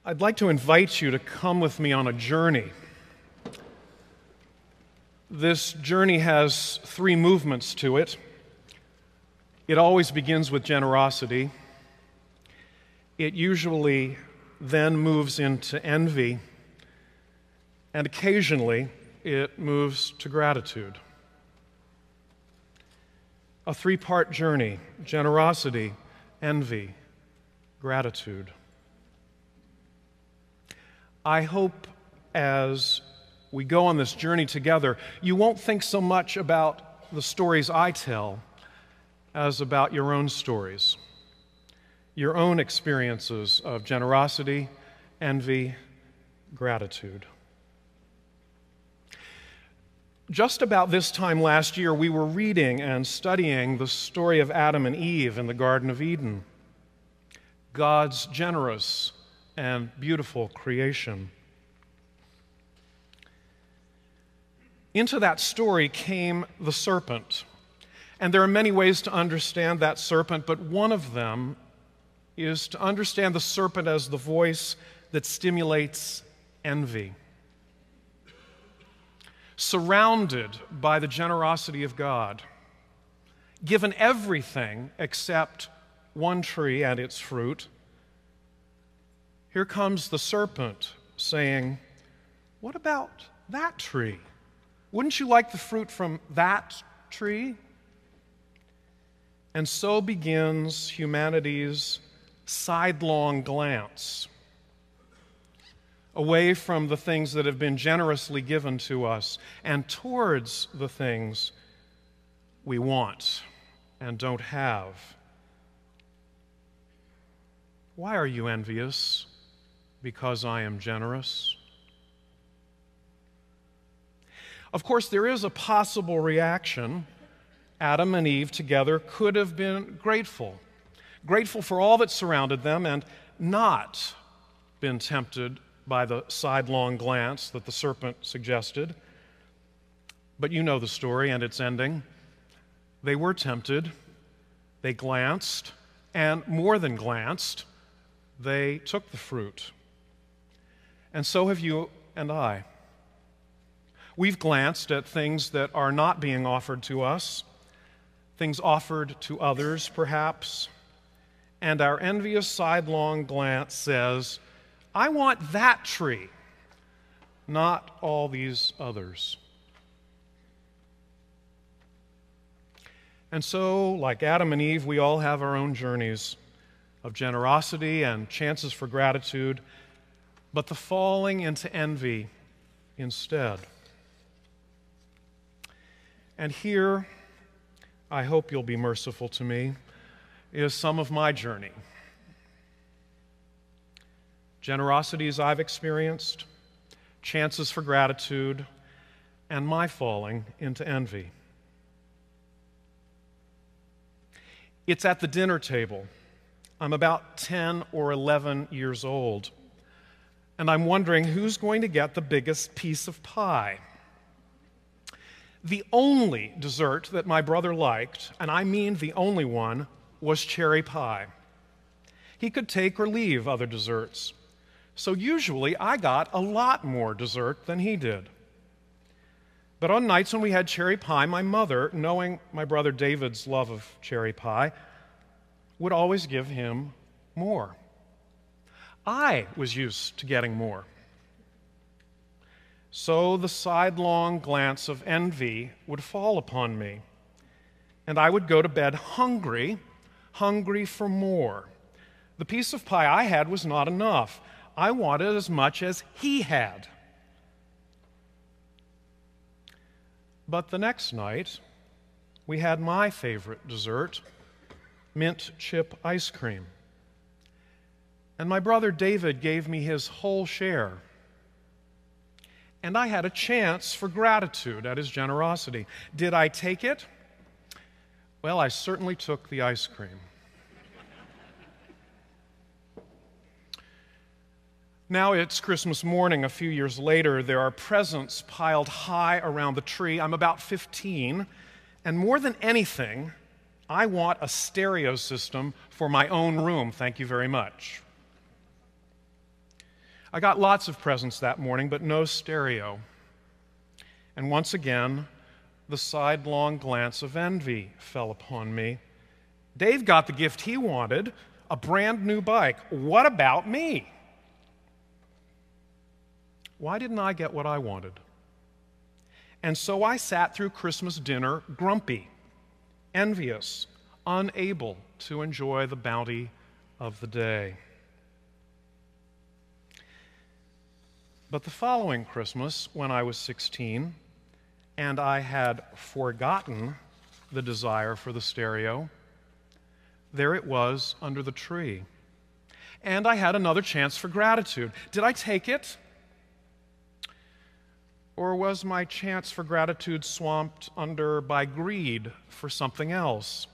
I'd like to invite you to come with me on a journey. This journey has three movements to it. It always begins with generosity. It usually then moves into envy, and occasionally it moves to gratitude. A three-part journey: generosity, envy, gratitude. I hope as we go on this journey together, you won't think so much about the stories I tell as about your own stories, your own experiences of generosity, envy, gratitude. Just about this time last year, we were reading and studying the story of Adam and Eve in the Garden of Eden, God's generous and beautiful creation. Into that story came the serpent. And there are many ways to understand that serpent, but one of them is to understand the serpent as the voice that stimulates envy. Surrounded by the generosity of God, given everything except one tree and its fruit, here comes the serpent saying, "What about that tree? Wouldn't you like the fruit from that tree?" And so begins humanity's sidelong glance away from the things that have been generously given to us and towards the things we want and don't have. Why are you envious? Because I am generous? Of course, there is a possible reaction. Adam and Eve together could have been grateful for all that surrounded them and not been tempted by the sidelong glance that the serpent suggested. But you know the story and its ending. They were tempted, they glanced, and more than glanced, they took the fruit. And so have you and I. We've glanced at things that are not being offered to us, things offered to others, perhaps, and our envious sidelong glance says, "I want that tree, not all these others." And so, like Adam and Eve, we all have our own journeys of generosity and chances for gratitude, but the falling into envy instead. And here, I hope you'll be merciful to me, is some of my journey. Generosities I've experienced, chances for gratitude, and my falling into envy. It's at the dinner table. I'm about 10 or 11 years old, and I'm wondering who's going to get the biggest piece of pie. The only dessert that my brother liked, and I mean the only one, was cherry pie. He could take or leave other desserts, so usually I got a lot more dessert than he did. But on nights when we had cherry pie, my mother, knowing my brother David's love of cherry pie, would always give him more. I was used to getting more. So the sidelong glance of envy would fall upon me, and I would go to bed hungry for more. The piece of pie I had was not enough. I wanted as much as he had. But the next night, we had my favorite dessert, mint chip ice cream. And my brother David gave me his whole share. And I had a chance for gratitude at his generosity. Did I take it? Well, I certainly took the ice cream. Now it's Christmas morning a few years later. There are presents piled high around the tree. I'm about 15, and more than anything, I want a stereo system for my own room. Thank you very much. I got lots of presents that morning, but no stereo. And once again, the sidelong glance of envy fell upon me. Dave got the gift he wanted, a brand new bike. What about me? Why didn't I get what I wanted? And so I sat through Christmas dinner grumpy, envious, unable to enjoy the bounty of the day. But the following Christmas, when I was 16, and I had forgotten the desire for the stereo, there it was under the tree. And I had another chance for gratitude. Did I take it? Or was my chance for gratitude swamped under by greed for something else?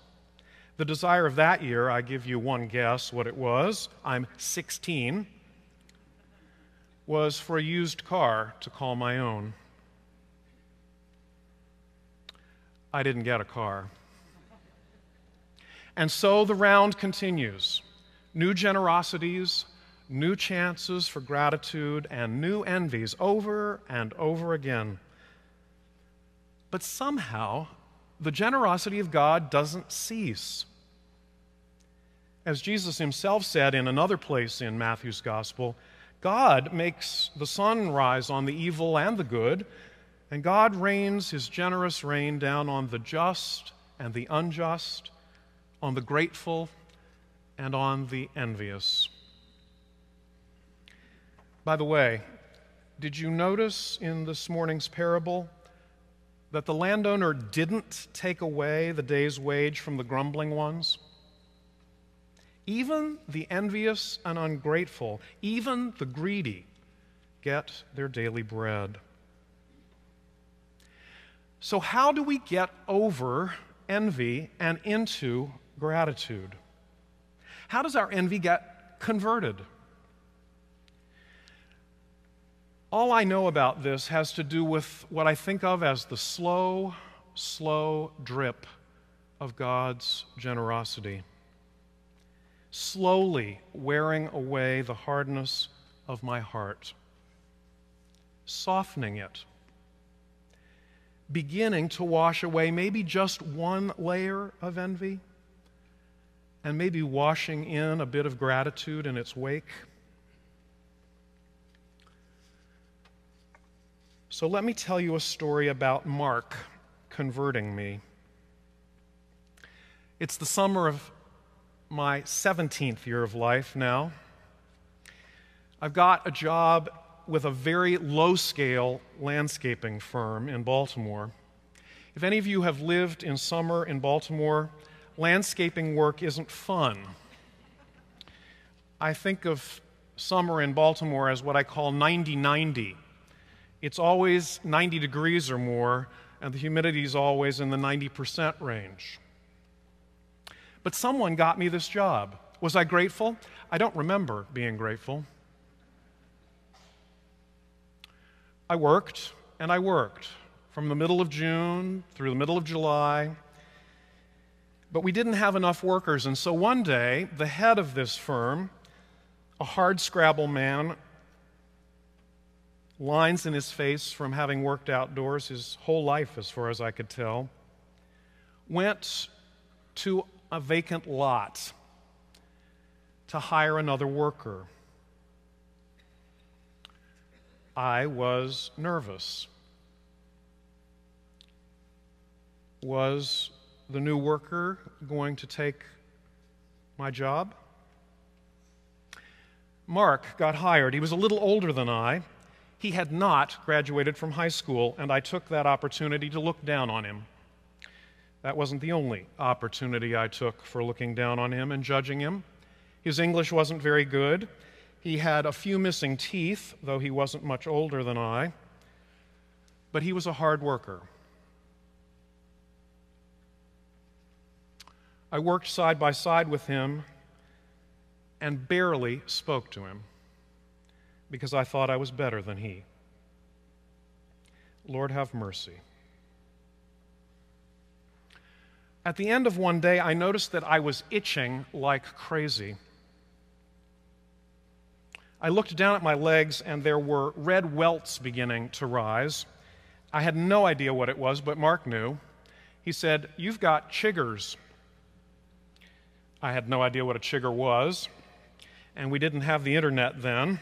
The desire of that year, I give you one guess what it was. I'm 16. Was for a used car to call my own. I didn't get a car. And so the round continues. New generosities, new chances for gratitude, and new envies over and over again. But somehow, the generosity of God doesn't cease. As Jesus himself said in another place in Matthew's Gospel, God makes the sun rise on the evil and the good, and God rains his generous rain down on the just and the unjust, on the grateful and on the envious. By the way, did you notice in this morning's parable that the landowner didn't take away the day's wage from the grumbling ones? Even the envious and ungrateful, even the greedy, get their daily bread. So how do we get over envy and into gratitude? How does our envy get converted? All I know about this has to do with what I think of as the slow, slow drip of God's generosity, slowly wearing away the hardness of my heart, softening it, beginning to wash away maybe just one layer of envy, and maybe washing in a bit of gratitude in its wake. So let me tell you a story about Mark converting me. It's the summer of my 17th year of life now. I've got a job with a very low-scale landscaping firm in Baltimore. If any of you have lived in summer in Baltimore, landscaping work isn't fun. I think of summer in Baltimore as what I call 90-90. It's always 90 degrees or more, and the humidity is always in the 90% range. But someone got me this job. Was I grateful? I don't remember being grateful. I worked, and I worked from the middle of June through the middle of July. But we didn't have enough workers, and so one day, the head of this firm, a hard-scrabble man, lines in his face from having worked outdoors his whole life, as far as I could tell, went to a vacant lot to hire another worker. I was nervous. Was the new worker going to take my job? Mark got hired. He was a little older than I. He had not graduated from high school, and I took that opportunity to look down on him. That wasn't the only opportunity I took for looking down on him and judging him. His English wasn't very good. He had a few missing teeth, though he wasn't much older than I. But he was a hard worker. I worked side by side with him and barely spoke to him because I thought I was better than he. Lord, have mercy. At the end of one day, I noticed that I was itching like crazy. I looked down at my legs, and there were red welts beginning to rise. I had no idea what it was, but Mark knew. He said, "You've got chiggers." I had no idea what a chigger was, and we didn't have the internet then.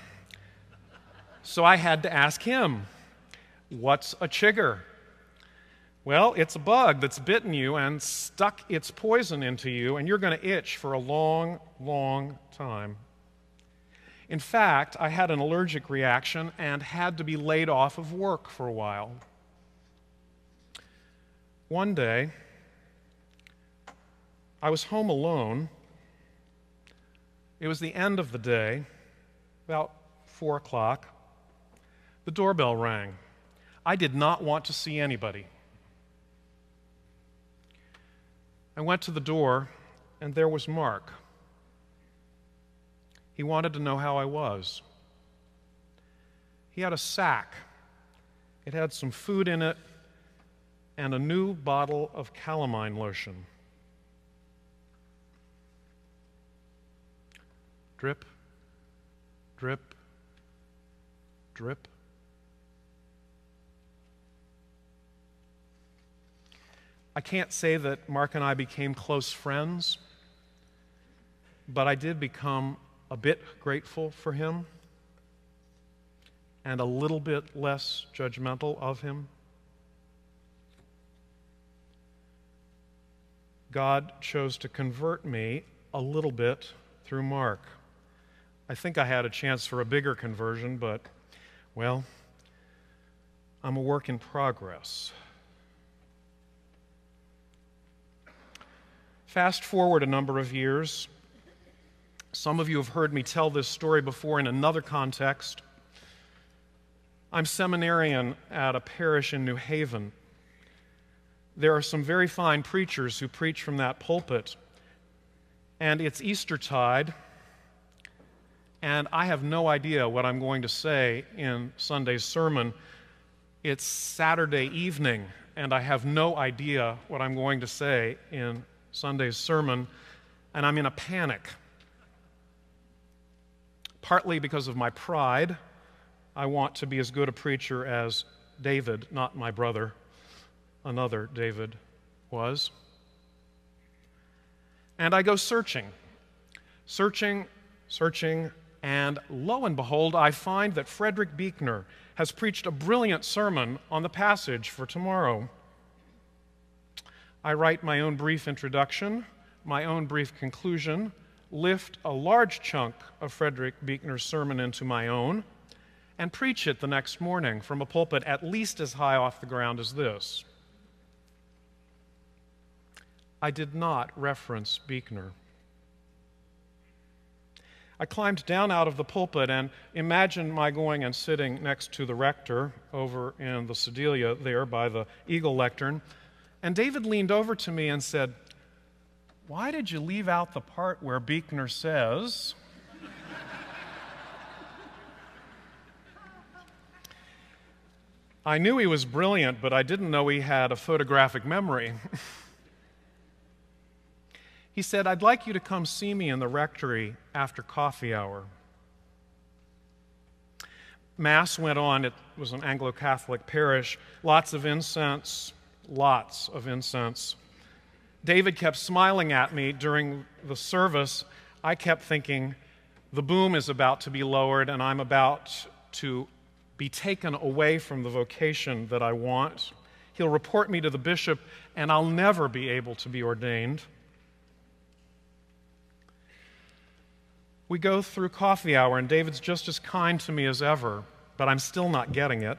So I had to ask him, "What's a chigger?" "Well, it's a bug that's bitten you and stuck its poison into you, and you're going to itch for a long, long time." In fact, I had an allergic reaction and had to be laid off of work for a while. One day, I was home alone. It was the end of the day, about 4 o'clock. The doorbell rang. I did not want to see anybody. I went to the door, and there was Mark. He wanted to know how I was. He had a sack. It had some food in it and a new bottle of calamine lotion. Drip, drip, drip. I can't say that Mark and I became close friends, but I did become a bit grateful for him and a little bit less judgmental of him. God chose to convert me a little bit through Mark. I think I had a chance for a bigger conversion, but, well, I'm a work in progress. Fast forward a number of years. Some of you have heard me tell this story before in another context. I'm seminarian at a parish in New Haven. There are some very fine preachers who preach from that pulpit, and it's Eastertide, and I have no idea what I'm going to say in Sunday's sermon. It's Saturday evening, and I have no idea what I'm going to say in Sunday's sermon, and I'm in a panic. Partly because of my pride. I want to be as good a preacher as David, not my brother, another David, was. And I go searching, and lo and behold, I find that Frederick Buechner has preached a brilliant sermon on the passage for tomorrow. I write my own brief introduction, my own brief conclusion, lift a large chunk of Frederick Buechner's sermon into my own, and preach it the next morning from a pulpit at least as high off the ground as this. I did not reference Buechner. I climbed down out of the pulpit and imagined my going and sitting next to the rector over in the Sedalia there by the Eagle lectern, and David leaned over to me and said, "Why did you leave out the part where Buechner says?" I knew he was brilliant, but I didn't know he had a photographic memory. He said, "I'd like you to come see me in the rectory after coffee hour." Mass went on. It was an Anglo-Catholic parish. Lots of incense. David kept smiling at me during the service. I kept thinking, the boom is about to be lowered, and I'm about to be taken away from the vocation that I want. He'll report me to the bishop, and I'll never be able to be ordained. We go through coffee hour, and David's just as kind to me as ever, but I'm still not getting it.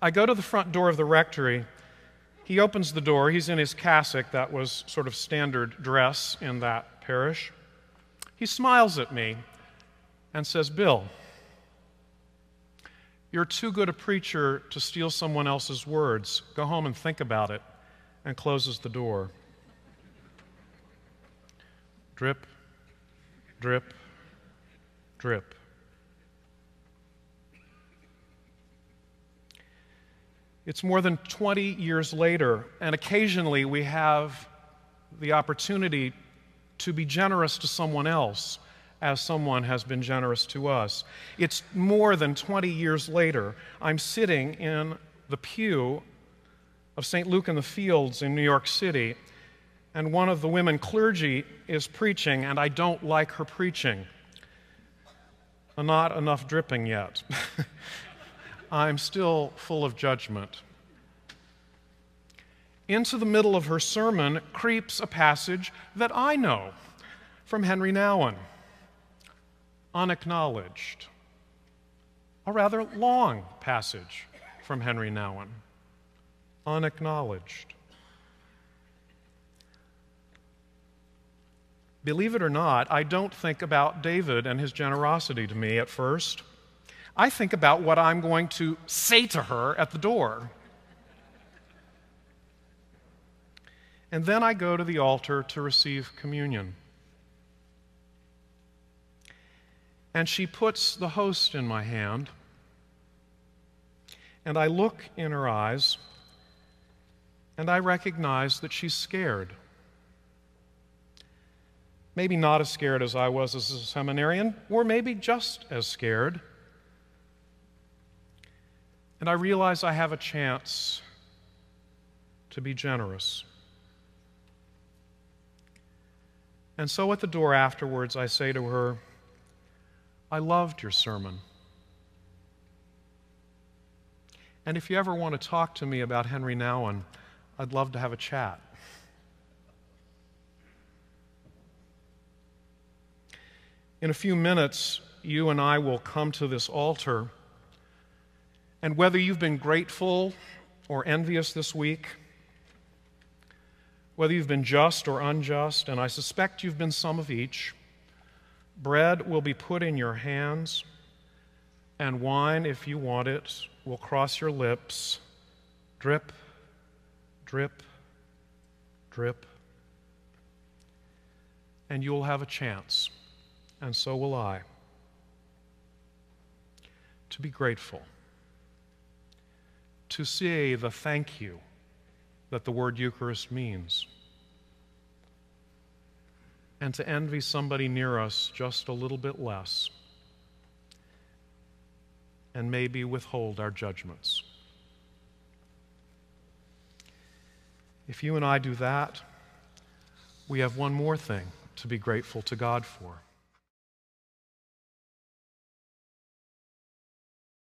I go to the front door of the rectory. He opens the door. He's in his cassock. That was sort of standard dress in that parish. He smiles at me and says, "Bill, you're too good a preacher to steal someone else's words. Go home and think about it," and closes the door. Drip, drip, drip. It's more than 20 years later, and occasionally we have the opportunity to be generous to someone else as someone has been generous to us. It's more than 20 years later. I'm sitting in the pew of St. Luke in the Fields in New York City, and one of the women clergy is preaching, and I don't like her preaching. Not enough dripping yet. I'm still full of judgment. Into the middle of her sermon creeps a passage that I know from Henry Nouwen, unacknowledged. A rather long passage from Henry Nouwen, unacknowledged. Believe it or not, I don't think about David and his generosity to me at first. I think about what I'm going to say to her at the door. And then I go to the altar to receive communion. And she puts the host in my hand, and I look in her eyes, and I recognize that she's scared. Maybe not as scared as I was as a seminarian, or maybe just as scared. And I realize I have a chance to be generous. And so at the door afterwards, I say to her, I loved your sermon. And if you ever want to talk to me about Henry Nouwen, I'd love to have a chat. In a few minutes, you and I will come to this altar, and whether you've been grateful or envious this week, whether you've been just or unjust, and I suspect you've been some of each, bread will be put in your hands, and wine, if you want it, will cross your lips, drip, drip, drip, and you'll have a chance, and so will I, to be grateful, to say the thank you that the word Eucharist means, and to envy somebody near us just a little bit less, and maybe withhold our judgments. If you and I do that, we have one more thing to be grateful to God for.